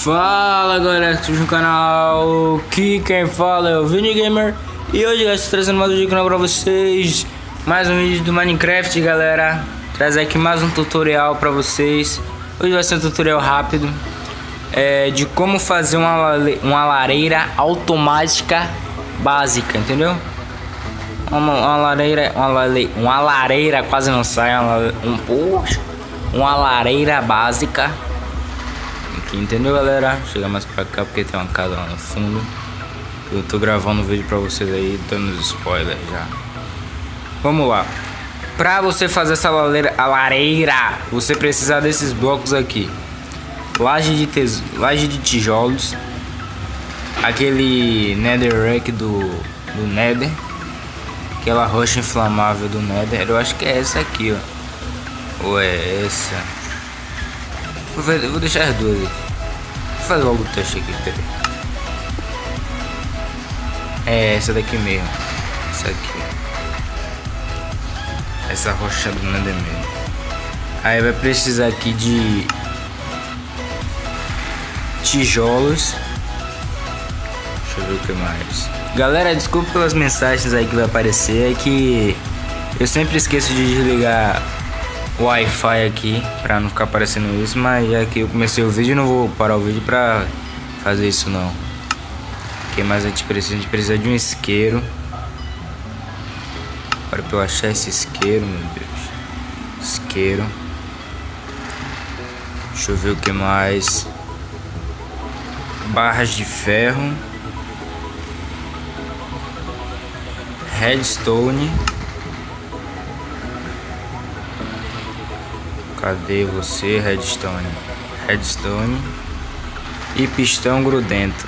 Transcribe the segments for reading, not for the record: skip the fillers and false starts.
Fala galera, estou no canal, aqui quem fala é o Vini Gamer. E hoje estou trazendo mais um vídeo pra vocês. Mais um vídeo do Minecraft, galera. Trazer aqui mais um tutorial pra vocês. Hoje vai ser um tutorial rápido de como fazer uma lareira automática básica, entendeu? Uma lareira quase não sai, uma lareira básica. Aqui, entendeu, galera? Chega mais pra cá porque tem uma casa lá no fundo. Eu tô gravando um vídeo pra vocês aí, dando spoiler já. Vamos lá. Pra você fazer essa lareira, você precisa desses blocos aqui: laje de tijolos, aquele netherrack do nether, aquela rocha inflamável do nether. Eu acho que é essa aqui, ó. Ou é essa? Vou deixar as duas aqui. Vou fazer logo o teste aqui, peraí. É essa daqui mesmo. Essa aqui. Essa rocha do nether mesmo. Aí vai precisar aqui de tijolos. Deixa eu ver o que mais. Galera, desculpa pelas mensagens aí que vai aparecer. É que eu sempre esqueço de desligar o Wi-Fi aqui pra não ficar aparecendo isso, mas já que eu comecei o vídeo, não vou parar o vídeo pra fazer isso não. O que mais a gente precisa? A gente precisa de um isqueiro. Para pra eu achar esse isqueiro, meu Deus. Isqueiro. Deixa eu ver o que mais. Barras de ferro. Redstone. Cadê você, redstone? Redstone. E pistão grudento.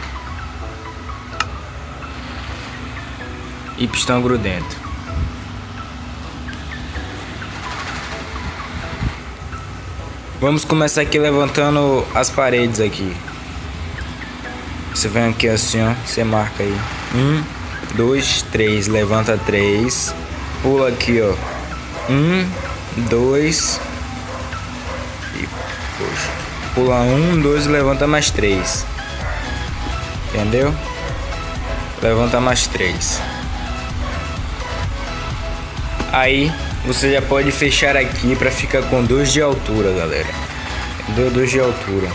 Vamos começar aqui levantando as paredes aqui. Você vem aqui assim, ó. Você marca aí. 1, 2, 3. Levanta 3. Pula aqui, ó. 1, 2. E puxa. Pula 1, 2 e levanta mais 3. Entendeu? Levanta mais 3. Aí você já pode fechar aqui para ficar com 2 de altura, galera. Entendeu? 2 de altura.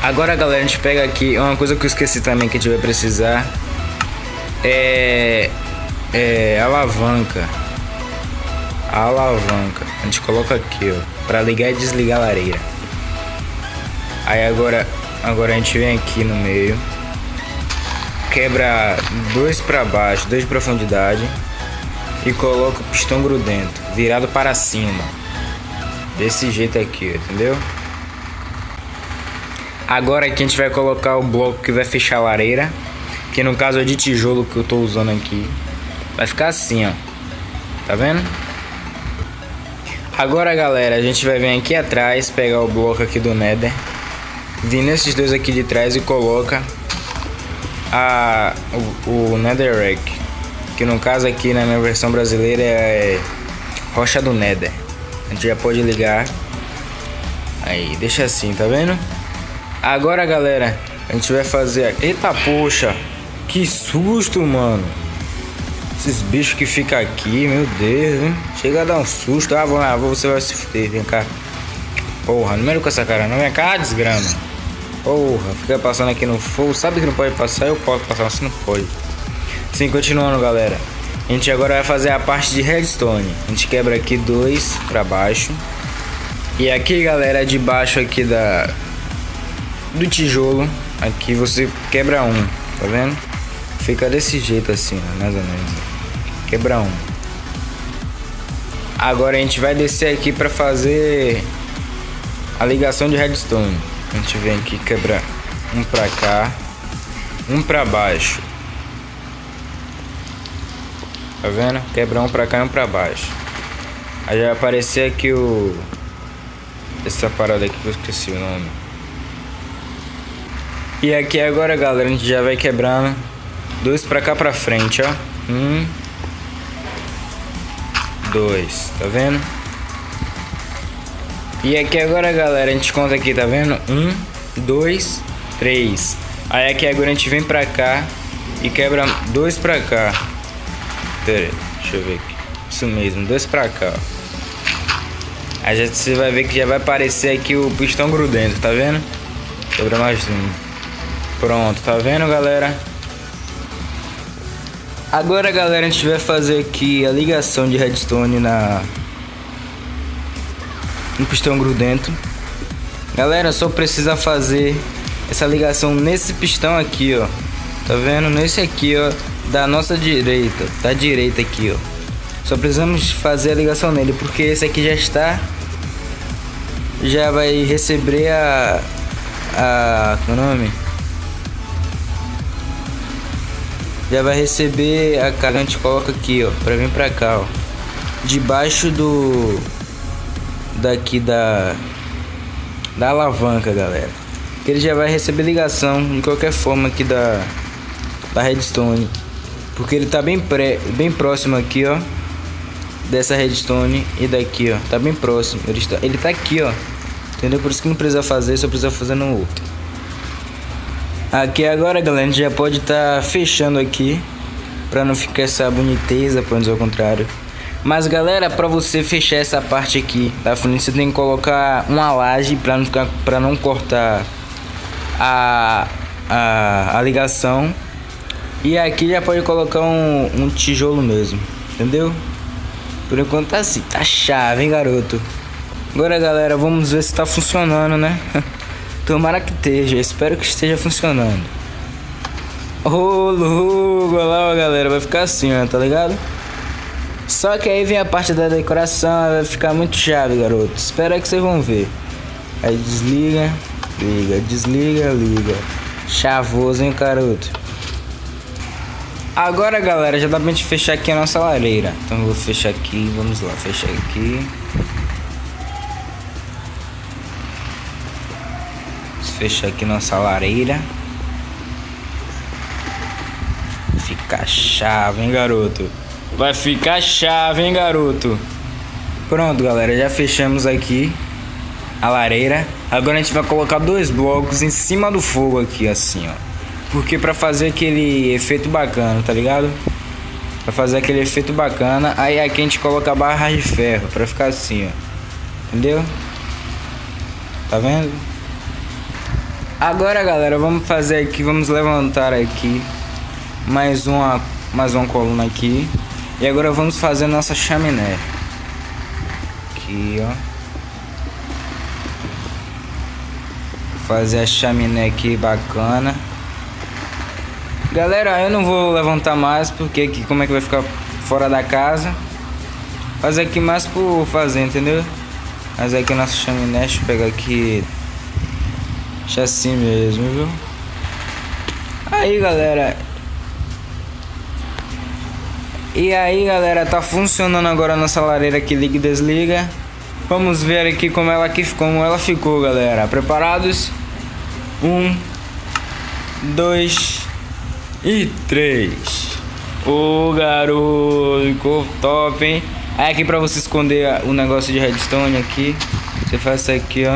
Agora, galera, a gente pega aqui uma coisa que eu esqueci também que a gente vai precisar. É alavanca. A alavanca. A gente coloca aqui, ó, para ligar e desligar a lareira. Aí agora a gente vem aqui no meio. Quebra 2 para baixo, 2 de profundidade. E coloca o pistão grudento virado para cima. Desse jeito aqui, entendeu? Agora aqui a gente vai colocar o bloco que vai fechar a lareira. Que no caso é de tijolo que eu tô usando aqui. Vai ficar assim, ó. Tá vendo? Agora, galera, a gente vai vir aqui atrás, pegar o bloco aqui do nether. Vir nesses dois aqui de trás e coloca o netherrack, que no caso aqui na minha versão brasileira é rocha do nether. A gente já pode ligar. Aí, deixa assim, tá vendo? Agora, galera, a gente vai fazer... Eita, poxa! Que susto, mano! Esses bichos que ficam aqui, meu Deus, hein? Chega a dar um susto. Você vai se fuder, vem cá. Porra, não mexe com essa cara não, vem cá, desgrama. Porra, fica passando aqui no fogo. Sabe que não pode passar? Eu posso passar, mas você não pode. Sim, continuando, galera. A gente agora vai fazer a parte de redstone. A gente quebra aqui 2 pra baixo. E aqui, galera, de baixo aqui do tijolo, aqui você quebra 1, tá vendo? Fica desse jeito assim, ó, mais ou menos. Quebra 1. Agora a gente vai descer aqui pra fazer a ligação de redstone. A gente vem aqui, quebra 1 pra cá, 1 pra baixo. Tá vendo? Quebra 1 pra cá e 1 pra baixo. Aí já vai aparecer aqui essa parada aqui que eu esqueci o nome. E aqui agora, galera, a gente já vai quebrando 2 pra cá pra frente, ó. 1, 2, tá vendo? E aqui agora, galera, a gente conta aqui, tá vendo? 1, 2, 3. Aí aqui agora a gente vem pra cá e quebra 2 pra cá. Pera aí, deixa eu ver aqui. Isso mesmo, 2 pra cá, ó. Aí já você vai ver que já vai aparecer aqui o pistão grudento, tá vendo? Quebra mais um. Pronto, tá vendo, galera? Agora, galera, a gente vai fazer aqui a ligação de redstone no pistão grudento. Galera, só precisa fazer essa ligação nesse pistão aqui, ó. Tá vendo? Nesse aqui, ó, da nossa direita, da direita aqui, ó. Só precisamos fazer a ligação nele, porque esse aqui já vai receber qual é o nome? Já vai receber a carga, a gente coloca aqui, ó, pra vir pra cá, ó, debaixo daqui da alavanca, galera, que ele já vai receber ligação de qualquer forma aqui da redstone, porque ele tá bem próximo aqui, ó, dessa redstone e daqui, ó, tá bem próximo, ele tá aqui, ó, entendeu? Por isso que não precisa fazer, só precisa fazer no outro. Aqui agora, galera, a gente já pode estar fechando aqui pra não ficar essa boniteza, por dizer o contrário. Mas, galera, pra você fechar essa parte aqui da frente, você tem que colocar uma laje pra não cortar a ligação. E aqui já pode colocar um tijolo mesmo, entendeu? Por enquanto tá assim, tá chave, hein, garoto? Agora, galera, vamos ver se tá funcionando, né? Tomara que esteja, espero que esteja funcionando. Ô, louco, olha lá, galera, vai ficar assim, ó, tá ligado? Só que aí vem a parte da decoração, vai ficar muito chave, garoto. Espera que vocês vão ver. Aí desliga, liga, desliga, liga. Chavoso, hein, garoto? Agora, galera, já dá pra gente fechar aqui a nossa lareira. Então eu vou fechar aqui, vamos lá, fechar aqui. Fechar aqui nossa lareira. Fica chave, hein, garoto? Vai ficar chave, hein, garoto? Pronto, galera, já fechamos aqui a lareira. Agora a gente vai colocar 2 blocos em cima do fogo aqui, assim, ó. Porque pra fazer aquele efeito bacana, tá ligado? Pra fazer aquele efeito bacana. Aí aqui a gente coloca barras de ferro pra ficar assim, ó. Entendeu? Tá vendo? Agora, galera, vamos fazer aqui, vamos levantar aqui mais uma coluna aqui. E agora vamos fazer nossa chaminé. Aqui, ó. Fazer a chaminé aqui bacana. Galera, eu não vou levantar mais, porque aqui como é que vai ficar fora da casa. Fazer aqui mais por fazer, entendeu? Mas aqui a nossa chaminé, deixa eu pegar aqui. Assim mesmo, viu? Aí, galera. E aí, galera, tá funcionando agora a nossa lareira que liga e desliga. Vamos ver aqui como ela ficou, galera. Preparados? 1, 2 e 3. Ô, garoto, ficou top, hein? Aí aqui pra você esconder o negócio de redstone aqui, você faz isso aqui, ó.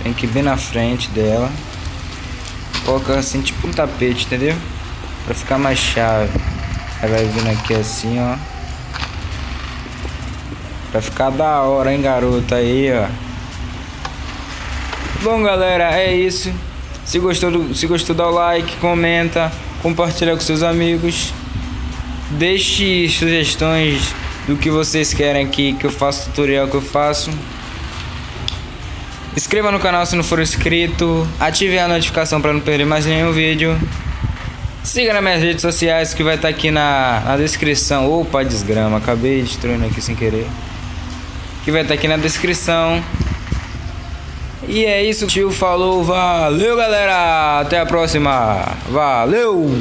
Tem que ir bem na frente dela. Coloca assim, tipo um tapete, entendeu? Pra ficar mais chave. Aí vai vindo aqui assim, ó. Pra ficar da hora, hein, garoto? Aí, ó. Bom, galera, é isso. Se gostou, dá o like, comenta, compartilha com seus amigos. Deixe sugestões do que vocês querem aqui, que eu faço tutorial que eu faço. Inscreva no canal se não for inscrito. Ative a notificação para não perder mais nenhum vídeo. Siga nas minhas redes sociais que vai estar aqui na descrição. Opa, desgrama, acabei destruindo aqui sem querer. Que vai estar aqui na descrição. E é isso, tio. Falou, valeu, galera. Até a próxima. Valeu!